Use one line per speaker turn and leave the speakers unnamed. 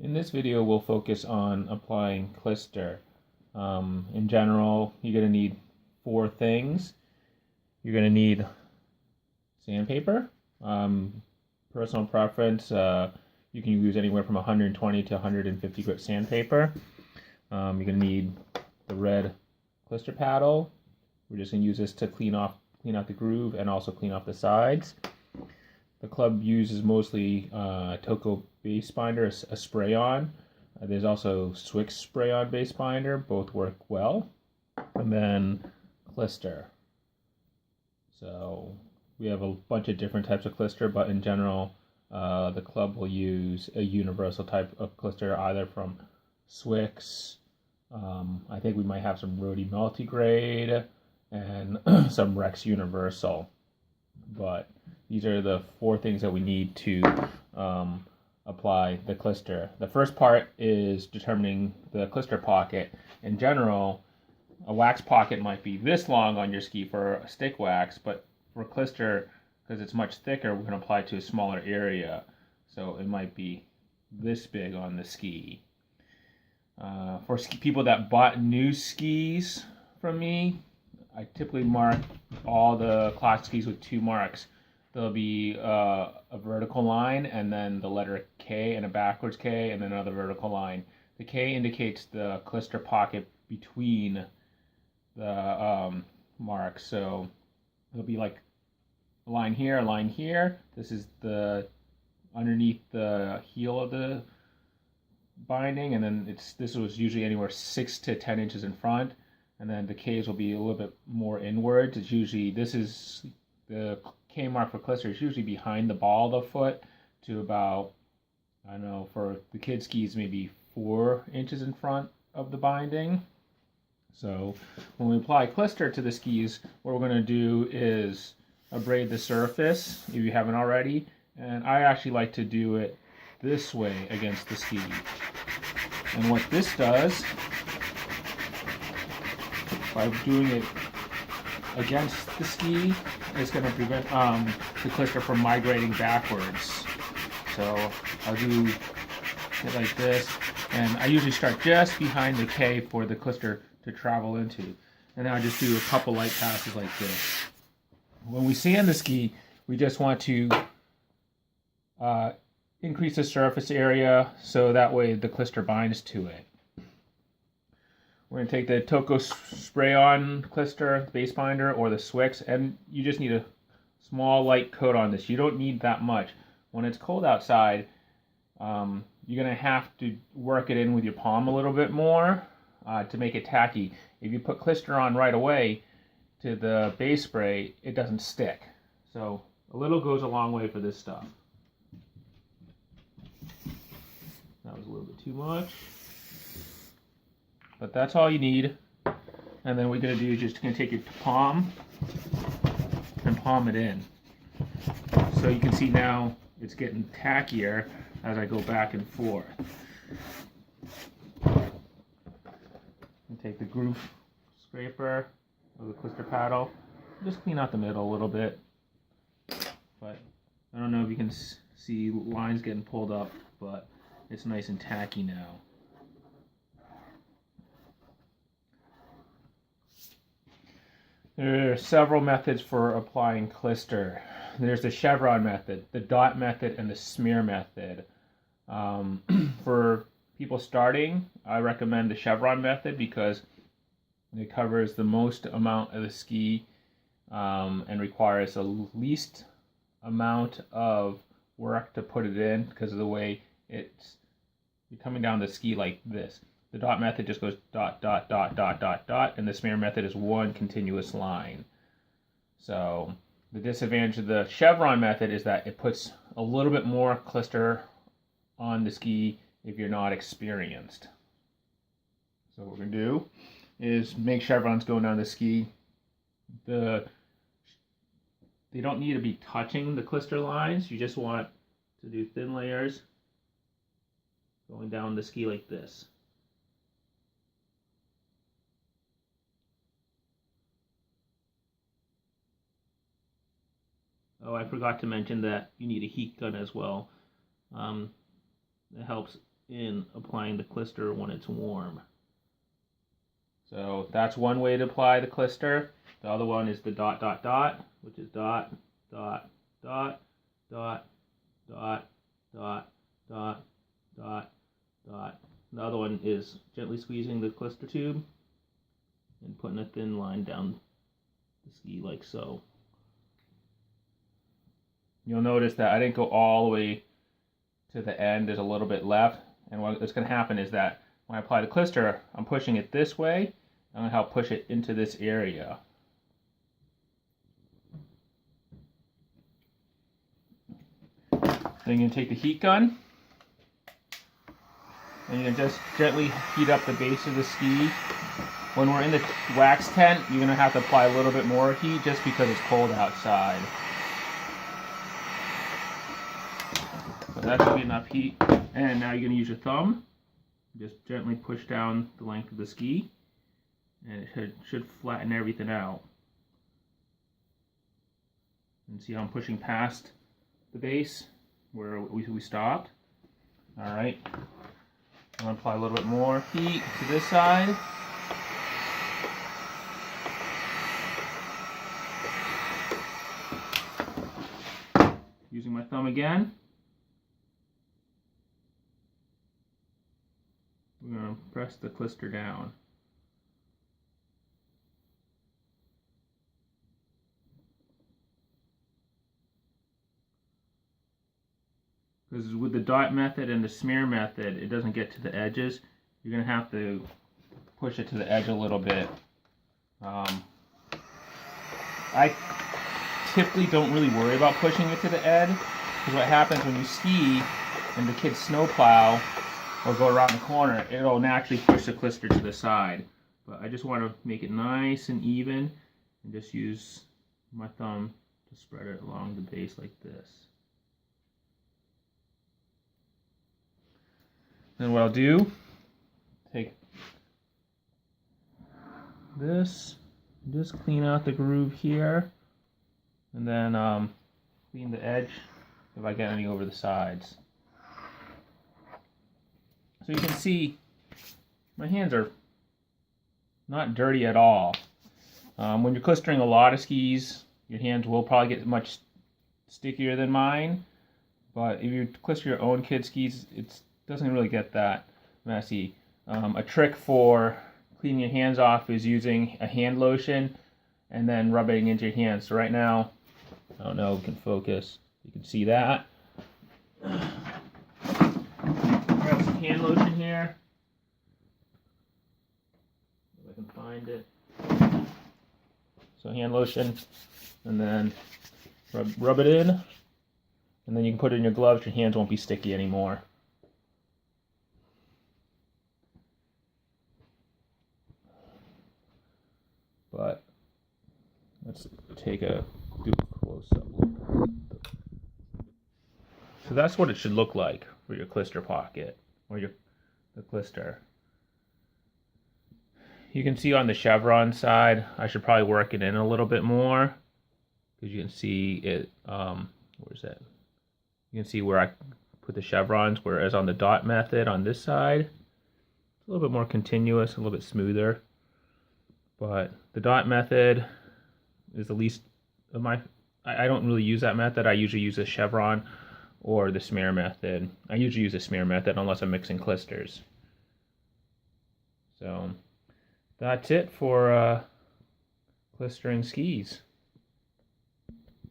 In this video, we'll focus on applying Klister. In general, you're going to need four things. You're going to need sandpaper. Personal preference, you can use anywhere from 120 to 150 grit sandpaper. You're going to need the red Klister paddle. We're just going to use this to clean out the groove and also clean off the sides. The club uses mostly Toko base binder, a spray-on. There's also Swix spray-on base binder. Both work well. And then Klister. So we have a bunch of different types of Klister, but in general, the club will use a universal type of Klister, either from Swix. I think we might have some Rhodey Multigrade and some Rex Universal. But these are the four things that we need to apply the Klister. The first part is determining the Klister pocket. In general, a wax pocket might be this long on your ski for a stick wax, but for Klister, because it's much thicker, we're going to apply it to a smaller area. So it might be this big on the ski. For people that bought new skis from me, I typically mark all the classic skis with two marks. There'll be a vertical line and then the letter K and a backwards K and then another vertical line. The K indicates the Klister pocket between the marks. So it'll be like a line here, a line here. This is the underneath the heel of the binding, and then this was usually anywhere 6 to 10 inches in front. And then the K's will be a little bit more inwards. It's usually, this is the K mark for Klister is usually behind the ball of the foot to about, I don't know, for the kid skis, maybe 4 inches in front of the binding. So when we apply Klister to the skis, what we're going to do is abrade the surface, if you haven't already. And I actually like to do it this way against the ski. And what this does, by doing it against the ski, is going to prevent the Klister from migrating backwards. So I'll do it like this, and I usually start just behind the K for the Klister to travel into. And then I just do a couple light passes like this. When we sand the ski, we just want to increase the surface area so that way the Klister binds to it. We're going to take the Toko spray-on Klister base binder or the Swix, and you just need a small light coat on this. You don't need that much. When it's cold outside, you're going to have to work it in with your palm a little bit more to make it tacky. If you put Klister on right away to the base spray, it doesn't stick. So a little goes a long way for this stuff. That was a little bit too much. But that's all you need. And then what you're going to do is just going to take your palm and palm it in. So you can see now it's getting tackier as I go back and forth. And take the groove scraper or the Klister paddle. Just clean out the middle a little bit. But I don't know if you can see lines getting pulled up, but it's nice and tacky now. There are several methods for applying Klister. There's the chevron method, the dot method, and the smear method. For people starting, I recommend the chevron method because it covers the most amount of the ski and requires the least amount of work to put it in because of the way you're coming down the ski like this. The dot method just goes dot, dot, dot, dot, dot, dot, and the smear method is one continuous line. So the disadvantage of the chevron method is that it puts a little bit more Klister on the ski if you're not experienced. So what we're going to do is make chevrons going down the ski. They don't need to be touching the Klister lines. You just want to do thin layers going down the ski like this. Oh, I forgot to mention that you need a heat gun as well. It helps in applying the Klister when it's warm. So that's one way to apply the Klister. The other one is the dot, dot, dot, which is dot, dot, dot, dot, dot, dot, dot, dot, dot. The other one is gently squeezing the Klister tube and putting a thin line down the ski like so. You'll notice that I didn't go all the way to the end. There's a little bit left. And what's going to happen is that when I apply the Klister, I'm pushing it this way. I'm going to help push it into this area. Then you're going to take the heat gun. And you're going to just gently heat up the base of the ski. When we're in the wax tent, you're going to have to apply a little bit more heat just because it's cold outside. So that should be enough heat. And now you're going to use your thumb. Just gently push down the length of the ski. And it should flatten everything out. And see how I'm pushing past the base where we stopped. Alright. I'm going to apply a little bit more heat to this side. Using my thumb again. We're going to press the Klister down. Because with the dot method and the smear method, it doesn't get to the edges. You're going to have to push it to the edge a little bit. I typically don't really worry about pushing it to the edge, because what happens when you ski and the kids snowplow or go around the corner, it'll naturally push the Klister to the side. But I just want to make it nice and even and just use my thumb to spread it along the base like this. Then what I'll do, take this, just clean out the groove here, and then clean the edge if I get any over the sides. So you can see my hands are not dirty at all. When you're klistering a lot of skis, your hands will probably get much stickier than mine, but if you klister your own kid skis, it doesn't really get that messy. A trick for cleaning your hands off is using a hand lotion and then rubbing it into your hands. So right now, I don't know if we can focus, you can see that. Grab some hand lotion here, if I can find it. So hand lotion, and then rub it in, and then you can put it in your gloves. Your hands won't be sticky anymore. But let's do a close-up look. So that's what it should look like for your Klister pocket, or the Klister. You can see on the chevron side, I should probably work it in a little bit more, because you can see it, where's that? You can see where I put the chevrons, whereas on the dot method on this side, it's a little bit more continuous, a little bit smoother. But the dot method is the least of my, I don't really use that method. I usually use a chevron or the smear method. I usually use a smear method unless I'm mixing klisters. So that's it for klistering skis.